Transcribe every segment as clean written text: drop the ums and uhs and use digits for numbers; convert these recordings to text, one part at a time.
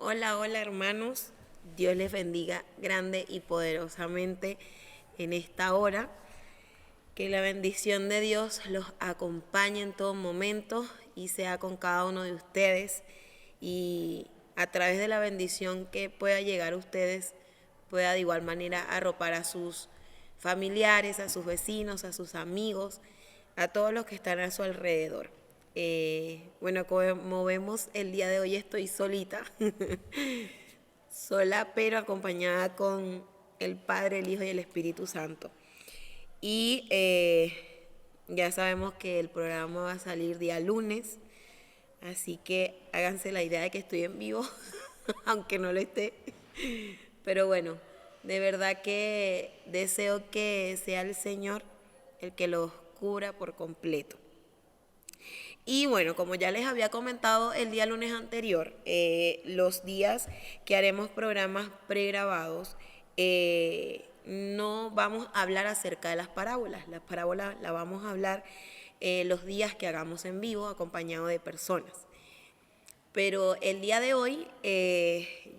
Hola, hola hermanos, Dios les bendiga grande y poderosamente en esta hora. Que la bendición de Dios los acompañe en todo momento y sea con cada uno de ustedes. Y a través de la bendición que pueda llegar a ustedes, pueda de igual manera arropar a sus familiares, a sus vecinos, a sus amigos, a todos los que están a su alrededor. Bueno, como vemos, el día de hoy estoy solita, sola pero acompañada con el Padre, el Hijo y el Espíritu Santo. Y ya sabemos que el programa va a salir día lunes, así que háganse la idea de que estoy en vivo, aunque no lo esté. Pero bueno, de verdad que deseo que sea el Señor el que los cubra por completo. Y bueno, como ya les había comentado el día lunes anterior, los días que haremos programas pregrabados, no vamos a hablar acerca de las parábolas. Las parábolas las vamos a hablar los días que hagamos en vivo, acompañado de personas. Pero el día de hoy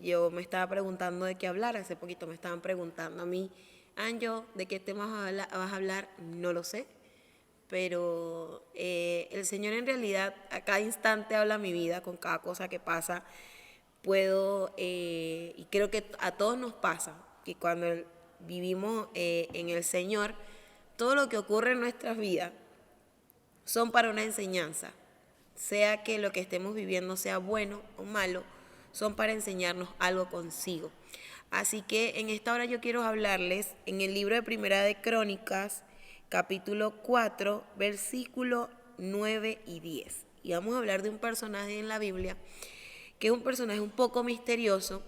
yo me estaba preguntando de qué hablar. Hace poquito me estaban preguntando a mí, Anjo, ¿de qué temas vas a hablar? No lo sé, pero el Señor en realidad a cada instante habla mi vida, con cada cosa que pasa. Puedo, y creo que a todos nos pasa, que cuando vivimos en el Señor, todo lo que ocurre en nuestras vidas son para una enseñanza. Sea que lo que estemos viviendo sea bueno o malo, son para enseñarnos algo consigo. Así que en esta hora yo quiero hablarles en el libro de Primera de Crónicas, capítulo 4, versículo 9 y 10. Y vamos a hablar de un personaje en la Biblia que es un personaje un poco misterioso,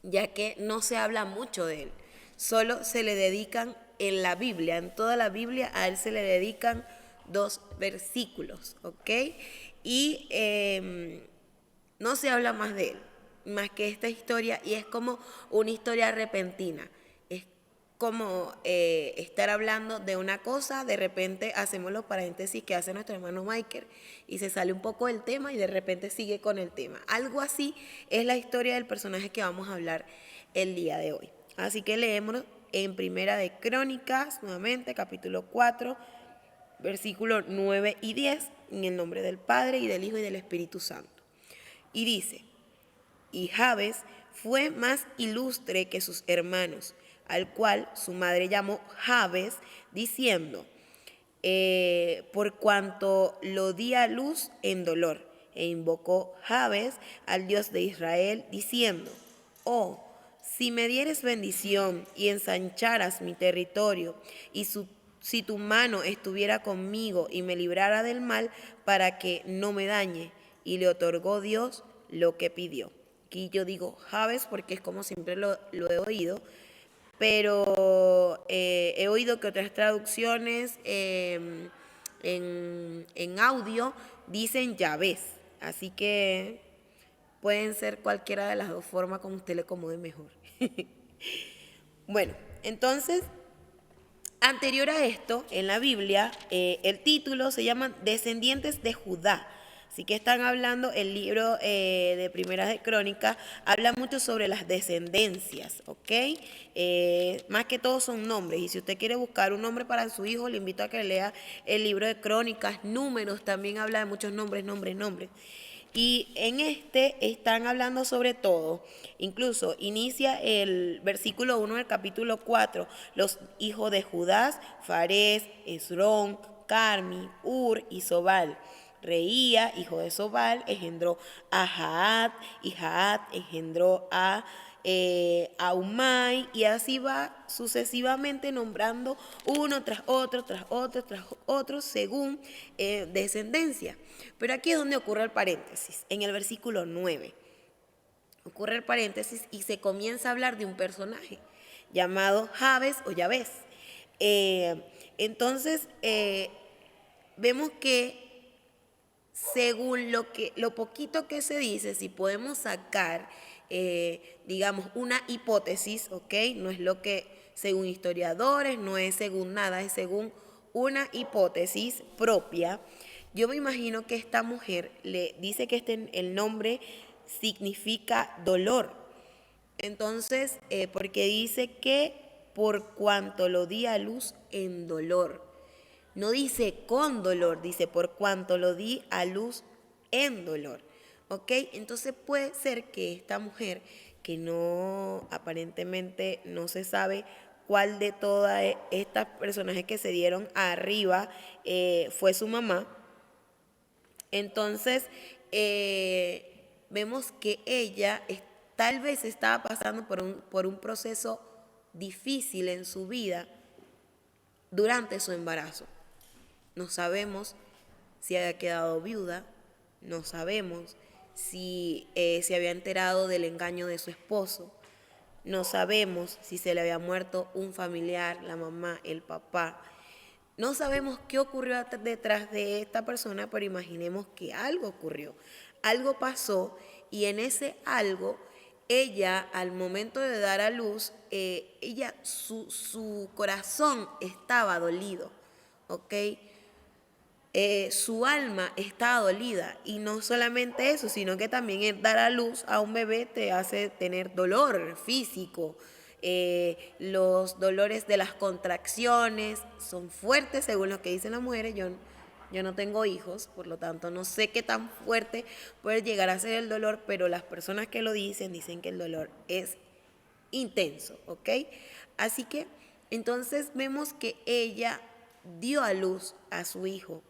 ya que no se habla mucho de él. Solo se le dedican en la Biblia, en toda la Biblia, a él se le dedican 2 versículos, ¿ok? Y no se habla más de él, más que esta historia, y es como una historia repentina. Es como estar hablando de una cosa, de repente hacemos los paréntesis que hace nuestro hermano Michael y se sale un poco del tema y de repente sigue con el tema. Algo así es la historia del personaje que vamos a hablar el día de hoy. Así que leemos en Primera de Crónicas, nuevamente, capítulo 4, versículos 9 y 10, en el nombre del Padre y del Hijo y del Espíritu Santo. Y dice, y Jabes fue más ilustre que sus hermanos, al cual su madre llamó Jabes, diciendo, por cuanto lo di a luz en dolor. E invocó Jabes al Dios de Israel, diciendo, oh, si me dieres bendición y ensancharas mi territorio, y si tu mano estuviera conmigo y me librara del mal, para que no me dañe. Y le otorgó Dios lo que pidió. Aquí yo digo Jabes porque es como siempre lo he oído, pero he oído que otras traducciones en audio dicen Yahvé, así que pueden ser cualquiera de las dos formas como usted le acomode mejor. Bueno, entonces, anterior a esto, en la Biblia, el título se llama Descendientes de Judá. Así que están hablando, el libro de Primeras de Crónicas habla mucho sobre las descendencias, ¿ok? Más que todo son nombres. Y si usted quiere buscar un nombre para su hijo, le invito a que lea el libro de Crónicas, Números, también habla de muchos nombres. Y en este están hablando sobre todo, incluso inicia el versículo 1 del capítulo 4, los hijos de Judá, Farés, Esrón, Carmi, Ur y Sobal. Reía, hijo de Sobal, engendró a Jaat, y Jaat engendró a Umay, y así va sucesivamente nombrando uno tras otro, según descendencia. Pero aquí es donde ocurre el paréntesis, en el versículo 9. Ocurre el paréntesis y se comienza a hablar de un personaje llamado Jabes o Yahvés. Entonces, vemos que según lo poquito que se dice, si podemos sacar, digamos, una hipótesis, ¿ok? No es lo que, según historiadores, no es según nada, es según una hipótesis propia. Yo me imagino que esta mujer le dice que el nombre significa dolor. Entonces, porque dice que por cuanto lo di a luz en dolor. No dice con dolor, dice por cuanto lo di a luz en dolor. ¿Ok? Entonces puede ser que esta mujer, que no, aparentemente no se sabe cuál de todas estas personajes que se dieron arriba fue su mamá. Entonces, vemos que ella tal vez estaba pasando por un proceso difícil en su vida durante su embarazo. No sabemos si había quedado viuda, no sabemos si se había enterado del engaño de su esposo, no sabemos si se le había muerto un familiar, la mamá, el papá. No sabemos qué ocurrió detrás de esta persona, pero imaginemos que algo ocurrió, algo pasó y en ese algo ella al momento de dar a luz, su corazón estaba dolido, ¿ok? Su alma está dolida y no solamente eso, sino que también el dar a luz a un bebé te hace tener dolor físico. Los dolores de las contracciones son fuertes según lo que dicen las mujeres. Yo no tengo hijos, por lo tanto no sé qué tan fuerte puede llegar a ser el dolor, pero las personas que lo dicen que el dolor es intenso, ¿ok? Así que entonces vemos que ella dio a luz a su hijo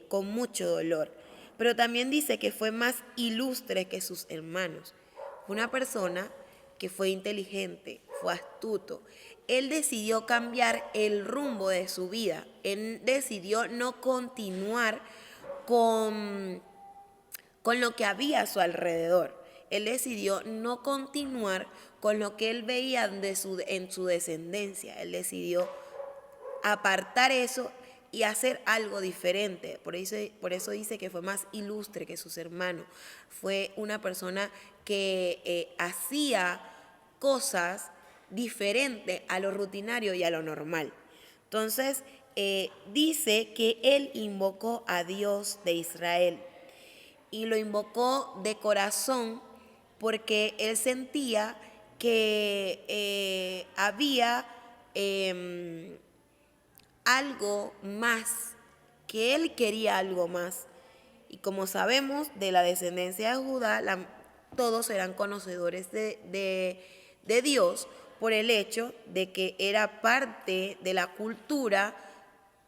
con mucho dolor. Pero también dice que fue más ilustre que sus hermanos. Fue una persona que fue inteligente, fue astuto. Él decidió cambiar el rumbo de su vida. Él decidió no continuar con, con lo que había a su alrededor. Él decidió no continuar con lo que él veía en su descendencia. Él decidió apartar eso y hacer algo diferente. Por eso dice que fue más ilustre que sus hermanos. Fue una persona que hacía cosas diferentes a lo rutinario y a lo normal. Entonces, dice que él invocó a Dios de Israel y lo invocó de corazón porque él sentía que había algo más, que él quería algo más. Y como sabemos, de la descendencia de Judá, todos eran conocedores de Dios por el hecho de que era parte de la cultura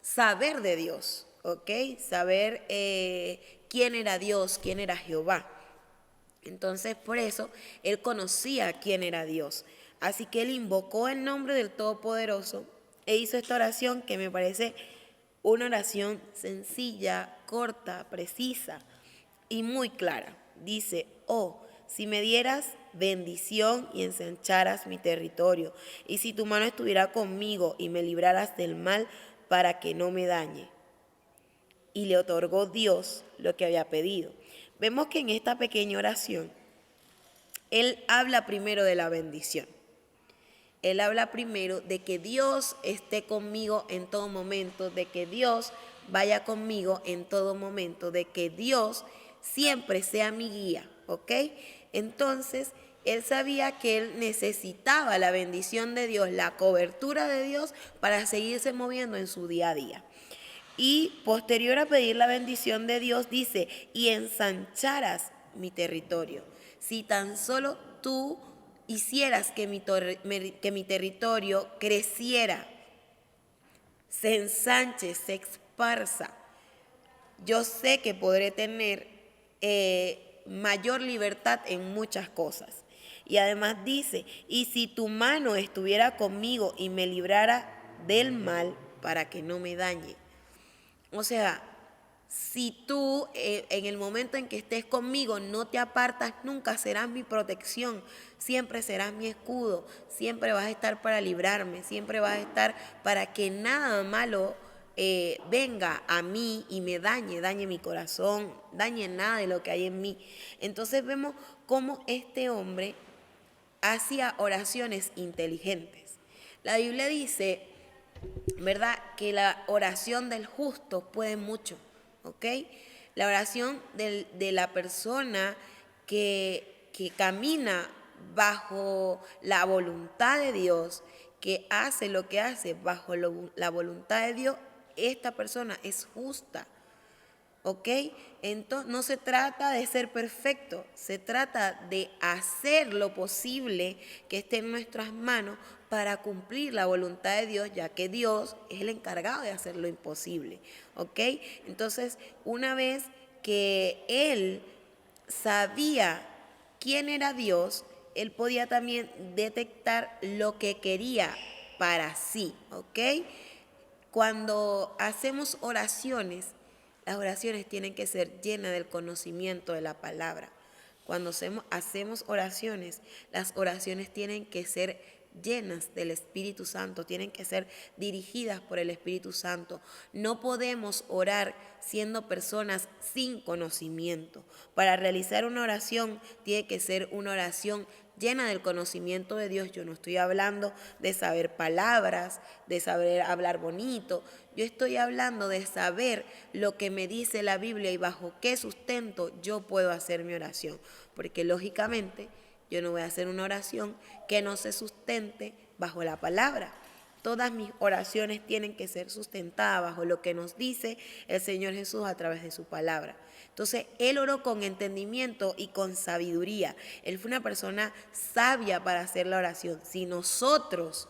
saber de Dios, ¿ok? Saber quién era Dios, quién era Jehová. Entonces, por eso, él conocía quién era Dios. Así que él invocó el nombre del Todopoderoso e hizo esta oración que me parece una oración sencilla, corta, precisa y muy clara. Dice, oh, si me dieras bendición y ensancharas mi territorio, y si tu mano estuviera conmigo y me libraras del mal para que no me dañe. Y le otorgó Dios lo que había pedido. Vemos que en esta pequeña oración, él habla primero de la bendición. Él habla primero de que Dios esté conmigo en todo momento, de que Dios vaya conmigo en todo momento, de que Dios siempre sea mi guía, ¿ok? Entonces, él sabía que él necesitaba la bendición de Dios, la cobertura de Dios para seguirse moviendo en su día a día. Y posterior a pedir la bendición de Dios, dice, y ensancharas mi territorio. Si tan solo tú hicieras que mi territorio creciera, se ensanche, se esparza, yo sé que podré tener mayor libertad en muchas cosas. Y además dice, y si tu mano estuviera conmigo y me librara del mal para que no me dañe. O sea, si tú en el momento en que estés conmigo no te apartas nunca, serás mi protección, siempre serás mi escudo, siempre vas a estar para librarme, siempre vas a estar para que nada malo venga a mí y me dañe mi corazón, dañe nada de lo que hay en mí. Entonces vemos cómo este hombre hacía oraciones inteligentes. La Biblia dice, ¿verdad?, que la oración del justo puede mucho, ¿ok? La oración de la persona que camina bajo la voluntad de Dios, que hace lo que hace bajo la voluntad de Dios, esta persona es justa. ¿Ok? Entonces no se trata de ser perfecto, se trata de hacer lo posible que esté en nuestras manos para cumplir la voluntad de Dios, ya que Dios es el encargado de hacer lo imposible. ¿Ok? Entonces, una vez que él sabía quién era Dios, él podía también detectar lo que quería para sí. ¿Ok? Cuando hacemos oraciones, las oraciones tienen que ser llenas del conocimiento de la palabra. Cuando hacemos oraciones, las oraciones tienen que ser llenas del Espíritu Santo, tienen que ser dirigidas por el Espíritu Santo. No podemos orar siendo personas sin conocimiento. Para realizar una oración tiene que ser una oración llena del conocimiento de Dios. Yo no estoy hablando de saber palabras, de saber hablar bonito. Yo estoy hablando de saber lo que me dice la Biblia y bajo qué sustento yo puedo hacer mi oración. Porque lógicamente yo no voy a hacer una oración que no se sustente bajo la palabra. Todas mis oraciones tienen que ser sustentadas bajo lo que nos dice el Señor Jesús a través de su palabra. Entonces, él oró con entendimiento y con sabiduría. Él fue una persona sabia para hacer la oración. Si nosotros,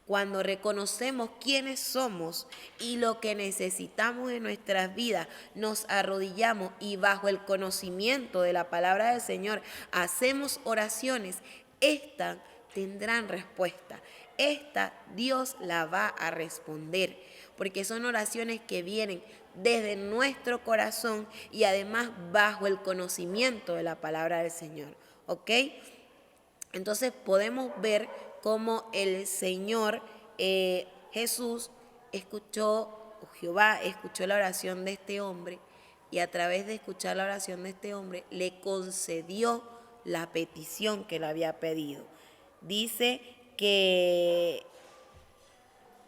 cuando reconocemos quiénes somos y lo que necesitamos en nuestras vidas, nos arrodillamos y bajo el conocimiento de la palabra del Señor hacemos oraciones, estas tendrán respuesta. Esta Dios la va a responder, porque son oraciones que vienen desde nuestro corazón y además bajo el conocimiento de la palabra del Señor. ¿Ok? Entonces podemos ver cómo el Señor Jesús escuchó, o Jehová escuchó la oración de este hombre, y a través de escuchar la oración de este hombre le concedió la petición que le había pedido. Dice que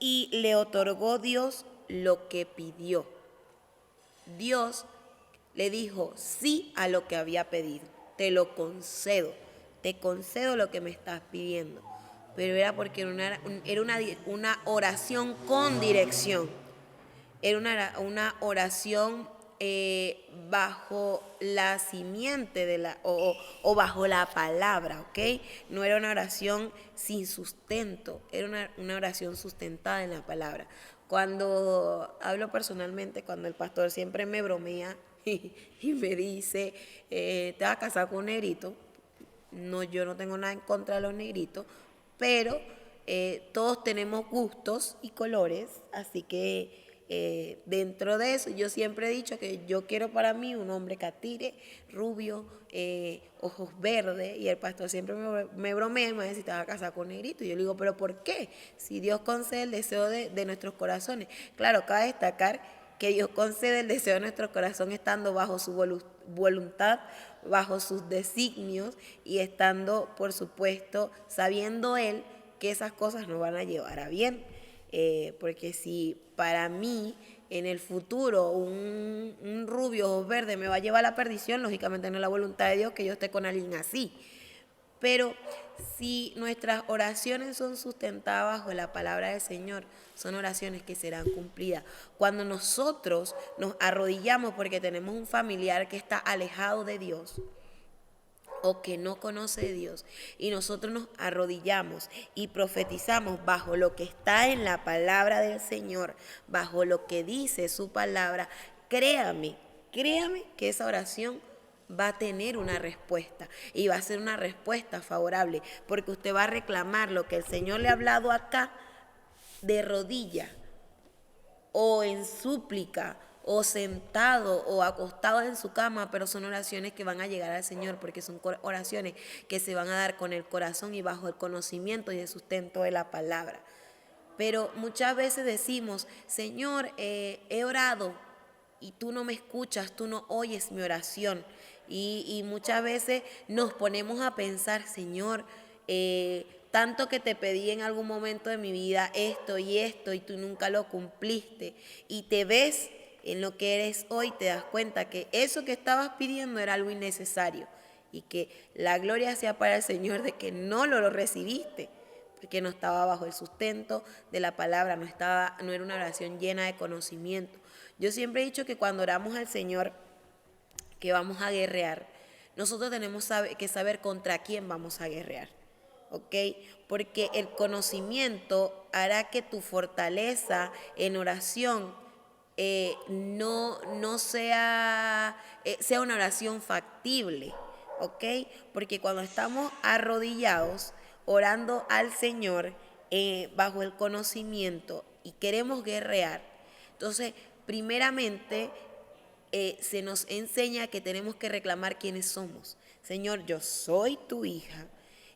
y le otorgó Dios lo que pidió. Dios le dijo sí a lo que había pedido. Te lo concedo. Te concedo lo que me estás pidiendo. Pero era porque era una oración con dirección. Era una oración bajo la simiente o bajo la palabra, ¿ok? No era una oración sin sustento, era una oración sustentada en la palabra. Cuando hablo personalmente, cuando el pastor siempre me bromea y me dice, te vas a casar con un negrito, no, yo no tengo nada en contra de los negritos, pero todos tenemos gustos y colores, así que dentro de eso yo siempre he dicho que yo quiero para mí un hombre catire, rubio, ojos verdes, y el pastor siempre me bromea y me dice, te vas a casar con negrito, y yo le digo, pero ¿por qué? Si Dios concede el deseo de nuestros corazones. Claro, cabe destacar que Dios concede el deseo de nuestro corazón estando bajo su voluntad, bajo sus designios y estando, por supuesto, sabiendo Él que esas cosas nos van a llevar a bien. Porque si para mí en el futuro un rubio o verde me va a llevar a la perdición, lógicamente no es la voluntad de Dios que yo esté con alguien así. Pero si nuestras oraciones son sustentadas bajo la palabra del Señor, son oraciones que serán cumplidas. Cuando nosotros nos arrodillamos porque tenemos un familiar que está alejado de Dios o que no conoce de Dios, y nosotros nos arrodillamos y profetizamos bajo lo que está en la palabra del Señor, bajo lo que dice su palabra, créame que esa oración va a tener una respuesta, y va a ser una respuesta favorable, porque usted va a reclamar lo que el Señor le ha hablado acá de rodilla o en súplica o sentado o acostado en su cama, pero son oraciones que van a llegar al Señor, porque son oraciones que se van a dar con el corazón y bajo el conocimiento y el sustento de la palabra. Pero muchas veces decimos, Señor, he orado y tú no me escuchas, tú no oyes mi oración. Y muchas veces nos ponemos a pensar, Señor, tanto que te pedí en algún momento de mi vida esto y tú nunca lo cumpliste. Y te ves en lo que eres hoy, te das cuenta que eso que estabas pidiendo era algo innecesario. y que la gloria sea para el Señor de que no lo recibiste, porque no estaba bajo el sustento de la palabra, no era una oración llena de conocimiento. Yo siempre he dicho que cuando oramos al Señor, que vamos a guerrear, nosotros tenemos que saber contra quién vamos a guerrear, ¿ok? Porque el conocimiento hará que tu fortaleza en oración no sea, sea una oración factible, ¿ok? Porque cuando estamos arrodillados, orando al Señor bajo el conocimiento y queremos guerrear, entonces, primeramente, se nos enseña que tenemos que reclamar quiénes somos. Señor, yo soy tu hija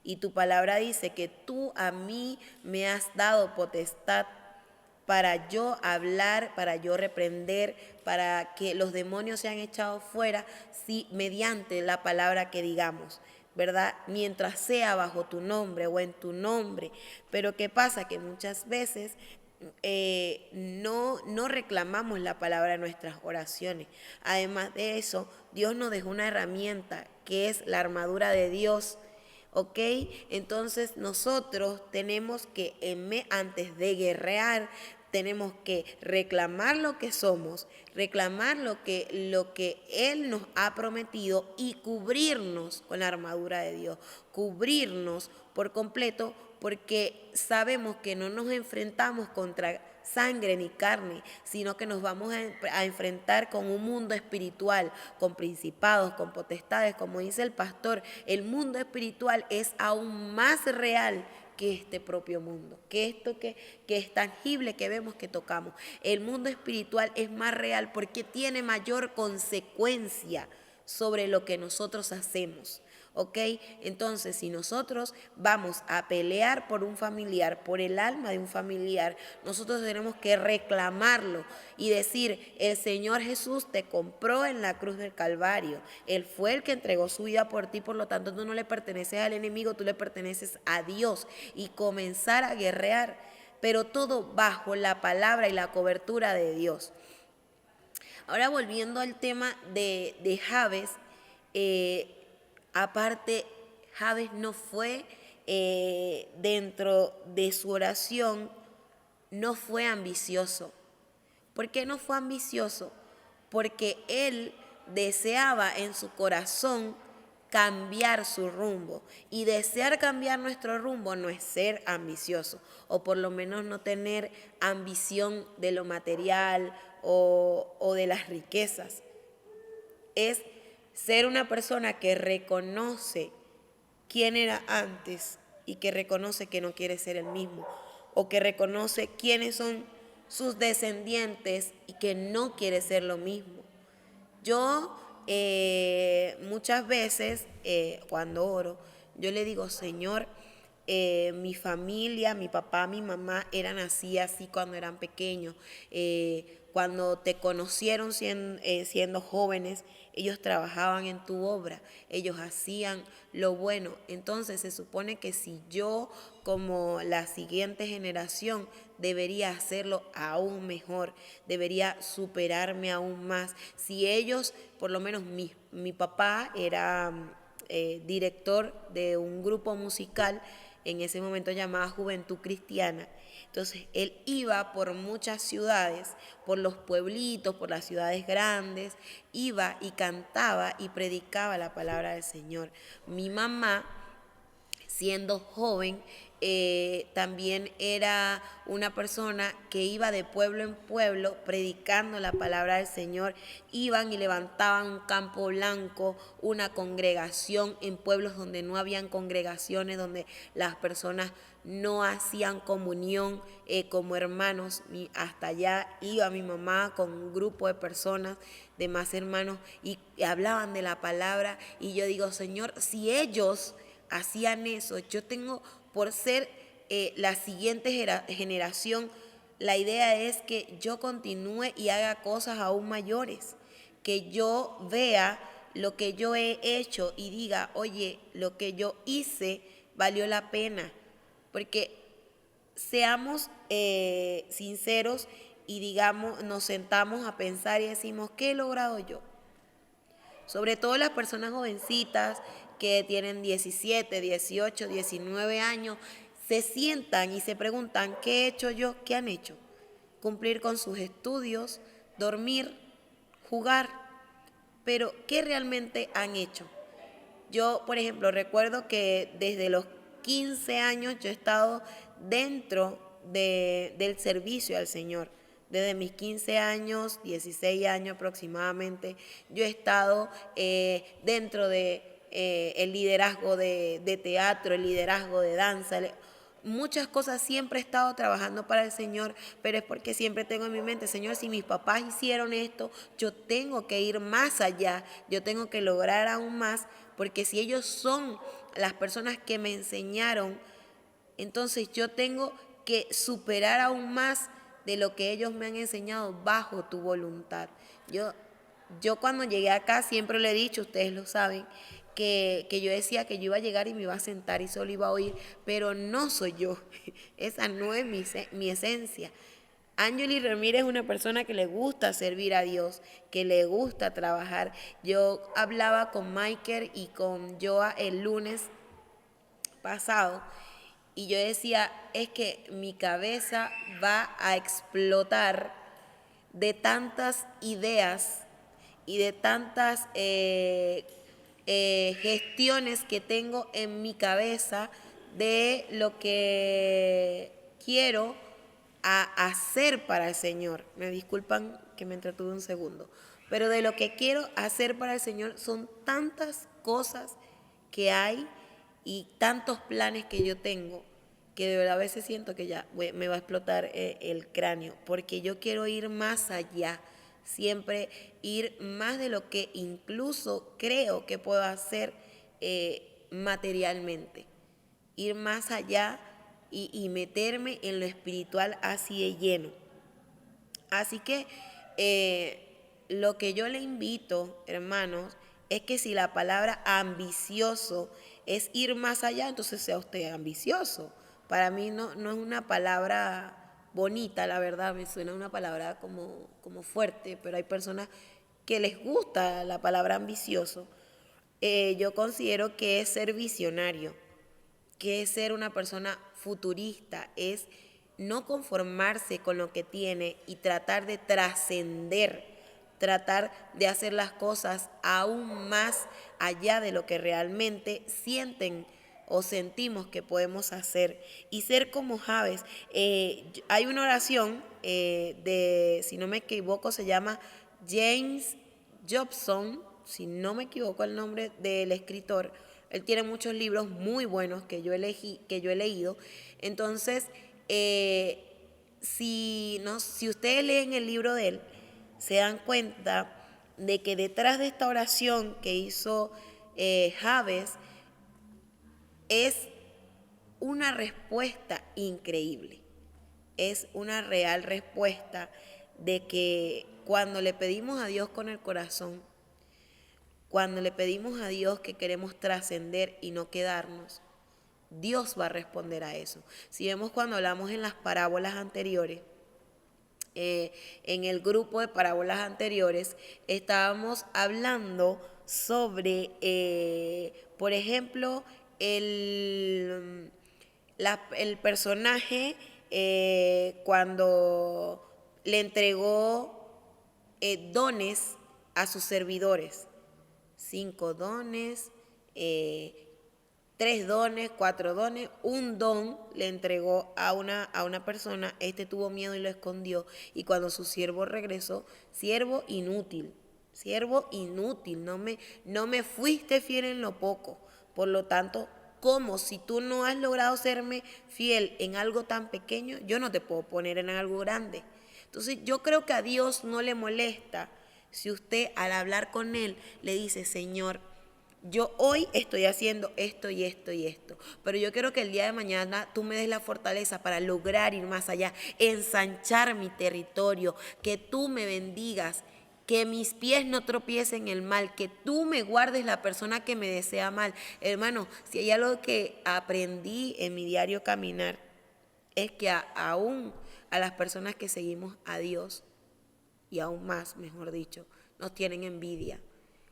y tu palabra dice que tú a mí me has dado potestad para yo hablar, para yo reprender, para que los demonios sean echados fuera, si, mediante la palabra que digamos, ¿verdad? Mientras sea bajo tu nombre o en tu nombre. Pero ¿qué pasa? Que muchas veces no reclamamos la palabra en nuestras oraciones. Además de eso, Dios nos dejó una herramienta que es la armadura de Dios. ¿Ok? Entonces nosotros tenemos que, antes de guerrear, tenemos que reclamar lo que somos, reclamar lo que Él nos ha prometido y cubrirnos con la armadura de Dios, cubrirnos por completo, porque sabemos que no nos enfrentamos contra sangre ni carne, sino que nos vamos a enfrentar con un mundo espiritual, con principados, con potestades, como dice el pastor. El mundo espiritual es aún más real que este propio mundo, que esto que es tangible, que vemos, que tocamos. El mundo espiritual es más real porque tiene mayor consecuencia sobre lo que nosotros hacemos. ¿Ok? Entonces, si nosotros vamos a pelear por un familiar, por el alma de un familiar, nosotros tenemos que reclamarlo y decir, el Señor Jesús te compró en la cruz del Calvario. Él fue el que entregó su vida por ti, por lo tanto tú no le perteneces al enemigo, tú le perteneces a Dios, y comenzar a guerrear, pero todo bajo la palabra y la cobertura de Dios. Ahora, volviendo al tema de Jabes, aparte, Jabes no fue dentro de su oración, no fue ambicioso. ¿Por qué no fue ambicioso? Porque él deseaba en su corazón cambiar su rumbo. Y desear cambiar nuestro rumbo no es ser ambicioso, o por lo menos no tener ambición de lo material o de las riquezas. Es ser una persona que reconoce quién era antes y que reconoce que no quiere ser el mismo, o que reconoce quiénes son sus descendientes y que no quiere ser lo mismo. Yo muchas veces cuando oro, yo le digo, Señor, mi familia, mi papá, mi mamá eran así cuando eran pequeños. Cuando te conocieron siendo jóvenes, ellos trabajaban en tu obra, ellos hacían lo bueno. Entonces se supone que si yo, como la siguiente generación, debería hacerlo aún mejor, debería superarme aún más. Si ellos, por lo menos mi papá era director de un grupo musical, en ese momento llamada Juventud Cristiana. Entonces él iba por muchas ciudades, por los pueblitos, por las ciudades grandes, iba y cantaba y predicaba la palabra del Señor. Mi mamá, siendo joven, también era una persona que iba de pueblo en pueblo predicando la palabra del Señor. Iban y levantaban un campo blanco, una congregación en pueblos donde no habían congregaciones, donde las personas no hacían comunión como hermanos. Hasta allá iba mi mamá con un grupo de personas, de más hermanos, y hablaban de la palabra. Y yo digo, Señor, si ellos hacían eso, yo tengo, por ser la siguiente generación, la idea es que yo continúe y haga cosas aún mayores, que yo vea lo que yo he hecho y diga, oye, lo que yo hice valió la pena. Porque seamos sinceros y digamos, nos sentamos a pensar y decimos, ¿qué he logrado yo? Sobre todo las personas jovencitas que tienen 17, 18, 19 años, se sientan y se preguntan, ¿qué he hecho yo? ¿Qué han hecho? Cumplir con sus estudios, dormir, jugar, pero ¿qué realmente han hecho? Yo, por ejemplo, recuerdo que desde los 15 años yo he estado dentro del servicio al Señor. Desde mis 15 años, 16 años aproximadamente, yo he estado dentro de el liderazgo de teatro, el liderazgo de danza, muchas cosas siempre he estado trabajando para el Señor, pero es porque siempre tengo en mi mente, Señor, si mis papás hicieron esto, yo tengo que ir más allá, yo tengo que lograr aún más, porque si ellos son las personas que me enseñaron, entonces yo tengo que superar aún más de lo que ellos me han enseñado bajo tu voluntad. Yo cuando llegué acá siempre le he dicho, ustedes lo saben, que yo decía que yo iba a llegar y me iba a sentar y solo iba a oír, pero no soy yo, esa no es mi esencia. Angeli Ramírez es una persona que le gusta servir a Dios, que le gusta trabajar. Yo hablaba con Michael y con Joa el lunes pasado y yo decía, es que mi cabeza va a explotar de tantas ideas y de tantas gestiones que tengo en mi cabeza de lo que quiero hacer para el Señor. Me disculpan que me entretuve un segundo, pero de lo que quiero hacer para el Señor son tantas cosas que hay y tantos planes que yo tengo que de verdad a veces siento que ya me va a explotar el cráneo, porque yo quiero ir más allá, siempre ir más de lo que incluso creo que puedo hacer materialmente, ir más allá y meterme en lo espiritual así de lleno. Así que lo que yo le invito, hermanos, es que si la palabra ambicioso es ir más allá, entonces sea usted ambicioso. Para mí no es una palabra bonita, la verdad, me suena una palabra como fuerte, pero hay personas que les gusta la palabra ambicioso. Yo considero que es ser visionario, que es ser una persona futurista, es no conformarse con lo que tiene y tratar de trascender, tratar de hacer las cosas aún más allá de lo que realmente sienten o sentimos que podemos hacer y ser como Javes. Hay una oración si no me equivoco, se llama James Jobson, si no me equivoco el nombre del escritor. Él tiene muchos libros muy buenos que yo he leído. Entonces, si ustedes leen el libro de él, se dan cuenta de que detrás de esta oración que hizo Javes es una respuesta increíble. Es una real respuesta de que cuando le pedimos a Dios con el corazón, cuando le pedimos a Dios que queremos trascender y no quedarnos, Dios va a responder a eso. Si vemos cuando hablamos en las parábolas anteriores, en el grupo de parábolas anteriores, estábamos hablando sobre, por ejemplo, el personaje cuando le entregó dones a sus servidores. 5 dones, 3 dones, 4 dones, un don le entregó a una persona, este tuvo miedo y lo escondió, y cuando su siervo regresó, siervo inútil, no me fuiste fiel en lo poco, por lo tanto, como si tú no has logrado serme fiel en algo tan pequeño, yo no te puedo poner en algo grande. Entonces yo creo que a Dios no le molesta si usted al hablar con Él le dice, Señor, yo hoy estoy haciendo esto y esto y esto, pero yo quiero que el día de mañana tú me des la fortaleza para lograr ir más allá, ensanchar mi territorio, que tú me bendigas, que mis pies no tropiecen en el mal, que tú me guardes la persona que me desea mal. Hermano, si hay algo que aprendí en mi diario caminar, es que aún a las personas que seguimos a Dios, y aún más, mejor dicho, nos tienen envidia.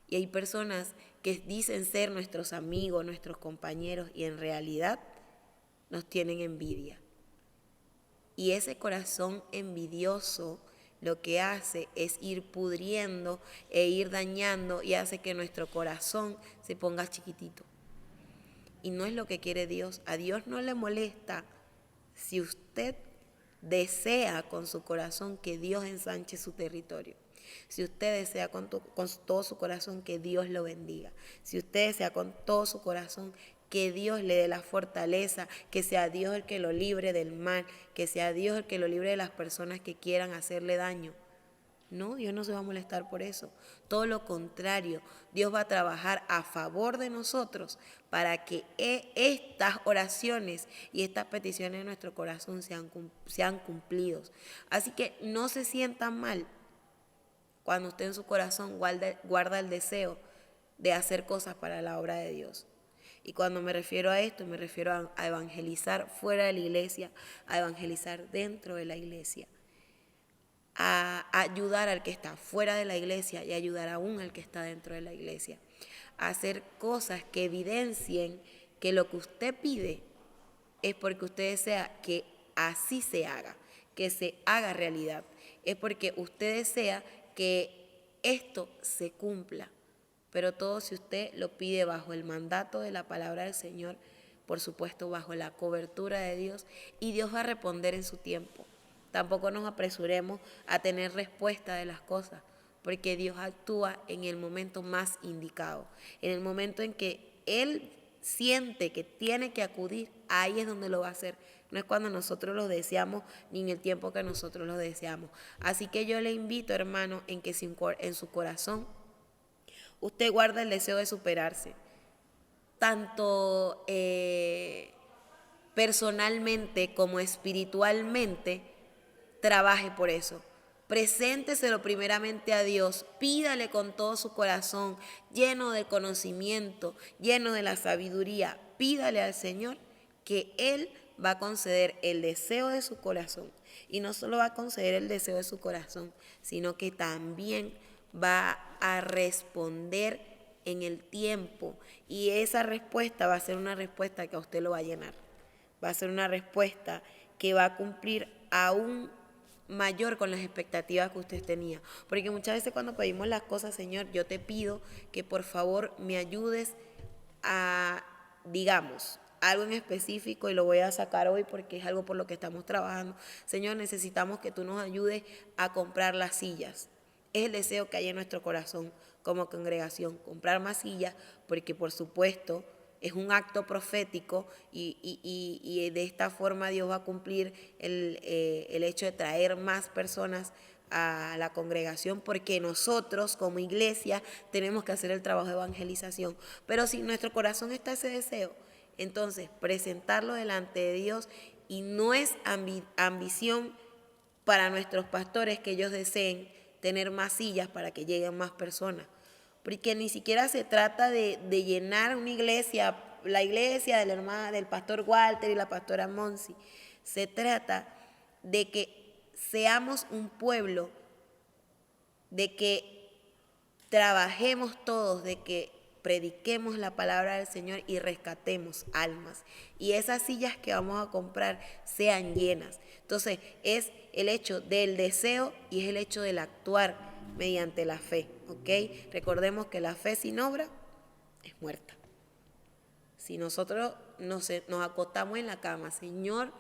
Y hay personas que dicen ser nuestros amigos, nuestros compañeros, y en realidad nos tienen envidia. Y ese corazón envidioso lo que hace es ir pudriendo e ir dañando, y hace que nuestro corazón se ponga chiquitito. Y no es lo que quiere Dios. A Dios no le molesta si usted desea con su corazón que Dios ensanche su territorio. Si usted desea con todo su corazón que Dios lo bendiga. Si usted desea con todo su corazón que Dios le dé la fortaleza, que sea Dios el que lo libre del mal, que sea Dios el que lo libre de las personas que quieran hacerle daño. No, Dios no se va a molestar por eso. Todo lo contrario, Dios va a trabajar a favor de nosotros para que estas oraciones y estas peticiones de nuestro corazón sean cumplidos. Así que no se sientan mal cuando usted en su corazón guarda el deseo de hacer cosas para la obra de Dios. Y cuando me refiero a esto, me refiero a evangelizar fuera de la iglesia, a evangelizar dentro de la iglesia, a ayudar al que está fuera de la iglesia y ayudar aún al que está dentro de la iglesia, a hacer cosas que evidencien que lo que usted pide es porque usted desea que así se haga, que se haga realidad, es porque usted desea que esto se cumpla. Pero todo si usted lo pide bajo el mandato de la palabra del Señor, por supuesto bajo la cobertura de Dios, y Dios va a responder en su tiempo. Tampoco nos apresuremos a tener respuesta de las cosas, porque Dios actúa en el momento más indicado. En el momento en que Él siente que tiene que acudir, ahí es donde lo va a hacer. No es cuando nosotros lo deseamos, ni en el tiempo que nosotros lo deseamos. Así que yo le invito, hermano, en que en su corazón usted guarda el deseo de superarse, tanto personalmente como espiritualmente. Trabaje por eso. Presénteselo primeramente a Dios, pídale con todo su corazón, lleno del conocimiento, lleno de la sabiduría. Pídale al Señor que Él va a conceder el deseo de su corazón. Y no solo va a conceder el deseo de su corazón, sino que también va a responder en el tiempo. Y esa respuesta va a ser una respuesta que a usted lo va a llenar. Va a ser una respuesta que va a cumplir aún mayor con las expectativas que usted tenía. Porque muchas veces cuando pedimos las cosas, Señor, yo te pido que por favor me ayudes a, digamos, algo en específico, y lo voy a sacar hoy porque es algo por lo que estamos trabajando. Señor, necesitamos que tú nos ayudes a comprar las sillas. Es el deseo que hay en nuestro corazón como congregación, comprar más sillas, porque por supuesto es un acto profético, y de esta forma Dios va a cumplir el hecho de traer más personas a la congregación, porque nosotros como iglesia tenemos que hacer el trabajo de evangelización. Pero si en nuestro corazón está ese deseo, entonces presentarlo delante de Dios, y no es ambición para nuestros pastores que ellos deseen tener más sillas para que lleguen más personas, porque ni siquiera se trata de llenar una iglesia, la iglesia del pastor Walter y la pastora Monsi. Se trata de que seamos un pueblo, de que trabajemos todos, de que prediquemos la palabra del Señor y rescatemos almas. Y esas sillas que vamos a comprar sean llenas. Entonces es el hecho del deseo y es el hecho del actuar mediante la fe, ¿ok? Recordemos que la fe sin obra es muerta. Si nosotros nos acostamos en la cama, Señor,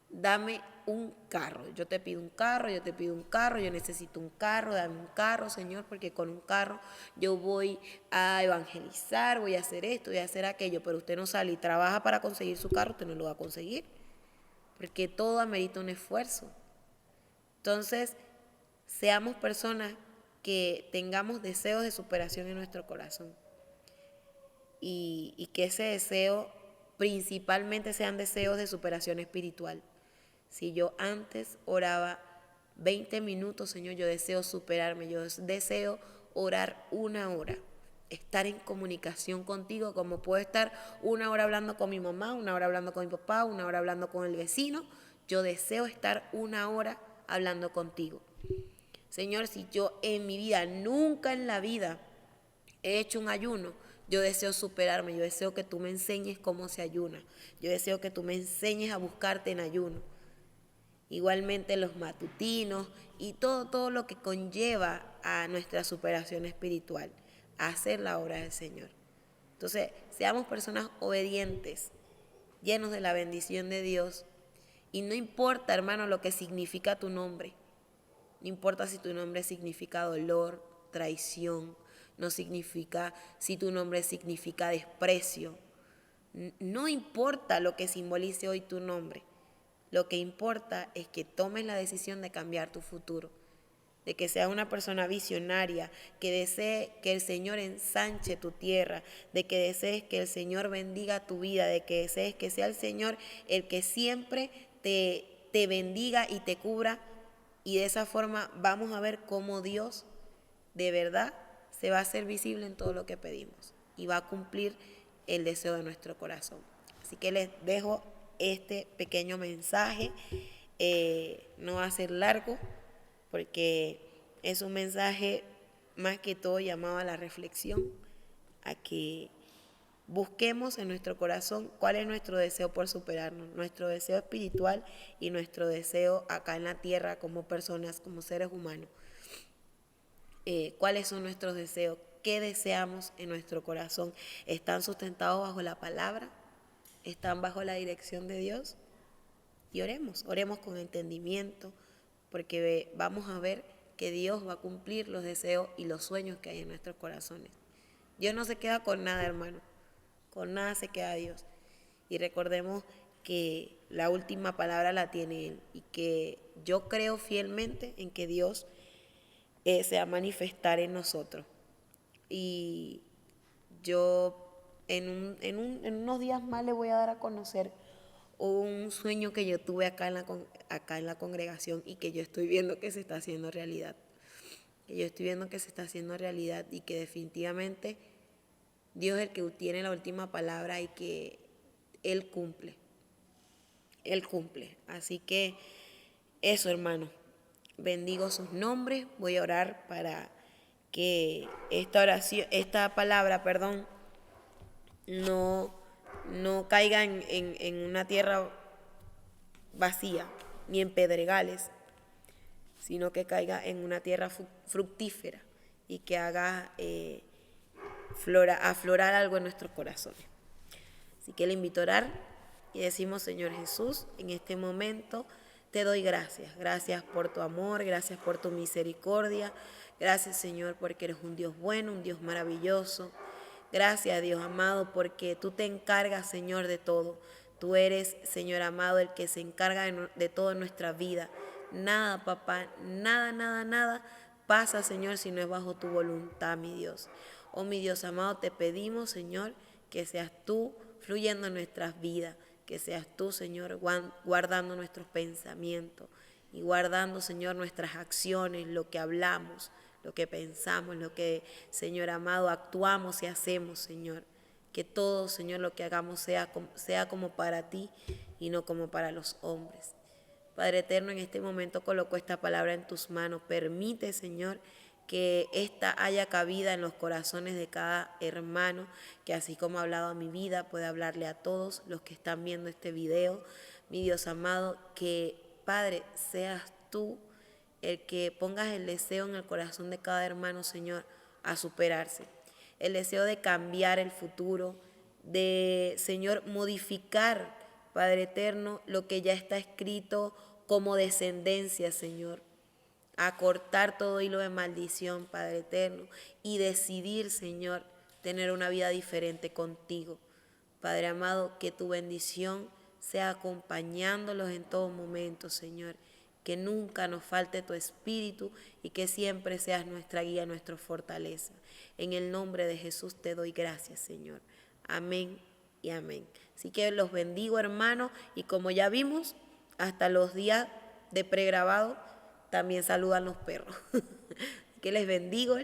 dame un carro, yo te pido un carro, yo te pido un carro, yo necesito un carro, dame un carro, Señor, porque con un carro yo voy a evangelizar, voy a hacer esto, voy a hacer aquello, pero usted no sale y trabaja para conseguir su carro, usted no lo va a conseguir, porque todo amerita un esfuerzo. Entonces, seamos personas que tengamos deseos de superación en nuestro corazón, y que ese deseo principalmente sean deseos de superación espiritual. Si yo antes oraba 20 minutos, Señor, yo deseo superarme, yo deseo orar 1 hora, estar en comunicación contigo, como puedo estar 1 hora hablando con mi mamá, 1 hora hablando con mi papá, 1 hora hablando con el vecino. Yo deseo estar 1 hora hablando contigo. Señor, si yo en mi vida, nunca en la vida he hecho un ayuno, yo deseo superarme, yo deseo que tú me enseñes cómo se ayuna, yo deseo que tú me enseñes a buscarte en ayuno. Igualmente los matutinos y todo lo que conlleva a nuestra superación espiritual, a hacer la obra del Señor. Entonces, seamos personas obedientes, llenos de la bendición de Dios. Y no importa, hermano, lo que significa tu nombre. No importa si tu nombre significa dolor, traición, no significa si tu nombre significa desprecio. No importa lo que simbolice hoy tu nombre. Lo que importa es que tomes la decisión de cambiar tu futuro, de que seas una persona visionaria, que desee que el Señor ensanche tu tierra, de que desees que el Señor bendiga tu vida, de que desees que sea el Señor el que siempre te bendiga y te cubra. Y de esa forma vamos a ver cómo Dios de verdad se va a hacer visible en todo lo que pedimos y va a cumplir el deseo de nuestro corazón. Así que les dejo este pequeño mensaje. No va a ser largo porque es un mensaje más que todo llamado a la reflexión, a que busquemos en nuestro corazón cuál es nuestro deseo por superarnos, nuestro deseo espiritual y nuestro deseo acá en la tierra como personas, como seres humanos. ¿Cuáles son nuestros deseos? ¿Qué deseamos en nuestro corazón? ¿Están sustentados bajo la palabra? ¿Están bajo la dirección de Dios? Y oremos con entendimiento, porque vamos a ver que Dios va a cumplir los deseos y los sueños que hay en nuestros corazones. Dios no se queda con nada, hermano. Con nada se queda Dios. Y recordemos que la última palabra la tiene Él y que yo creo fielmente en que Dios se va a manifestar en nosotros. Y yo en unos días más le voy a dar a conocer un sueño que yo tuve acá en la congregación y que yo estoy viendo que se está haciendo realidad. Que yo estoy viendo que se está haciendo realidad y que definitivamente Dios es el que tiene la última palabra y que Él cumple. Él cumple. Así que eso, hermano. Bendigo sus nombres. Voy a orar para que esta palabra, no caiga en una tierra vacía, ni en pedregales, sino que caiga en una tierra fructífera y que haga aflorar algo en nuestros corazones. Así que le invito a orar y decimos: Señor Jesús, en este momento te doy gracias. Gracias por tu amor, gracias por tu misericordia. Gracias, Señor, porque eres un Dios bueno, un Dios maravilloso. Gracias, Dios amado, porque tú te encargas, Señor, de todo. Tú eres, Señor amado, el que se encarga de todo en nuestra vida. Nada, papá, nada pasa, Señor, si no es bajo tu voluntad, mi Dios. Oh, mi Dios amado, te pedimos, Señor, que seas tú fluyendo en nuestras vidas, que seas tú, Señor, guardando nuestros pensamientos y guardando, Señor, nuestras acciones, lo que hablamos, lo que pensamos, lo que, Señor amado, actuamos y hacemos, Señor. Que todo, Señor, lo que hagamos sea como para ti y no como para los hombres. Padre eterno, en este momento coloco esta palabra en tus manos. Permite, Señor, que esta haya cabida en los corazones de cada hermano, que así como ha hablado a mi vida, pueda hablarle a todos los que están viendo este video. Mi Dios amado, que, Padre, seas tú el que pongas el deseo en el corazón de cada hermano, Señor, a superarse. El deseo de cambiar el futuro, de, Señor, modificar, Padre eterno, lo que ya está escrito como descendencia, Señor. A cortar todo hilo de maldición, Padre eterno, y decidir, Señor, tener una vida diferente contigo. Padre amado, que tu bendición sea acompañándolos en todo momento, Señor. Que nunca nos falte tu espíritu y que siempre seas nuestra guía, nuestra fortaleza. En el nombre de Jesús te doy gracias, Señor. Amén y amén. Así que los bendigo, hermanos, y como ya vimos, hasta los días de pregrabado también saludan los perros. Que les bendigo,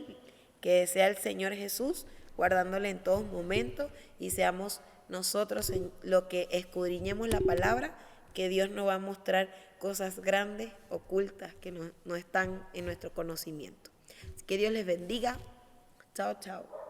que sea el Señor Jesús guardándole en todos momentos y seamos nosotros en lo que escudriñemos la palabra, que Dios nos va a mostrar cosas grandes, ocultas, que no están en nuestro conocimiento. Así que Dios les bendiga. Chao, chao.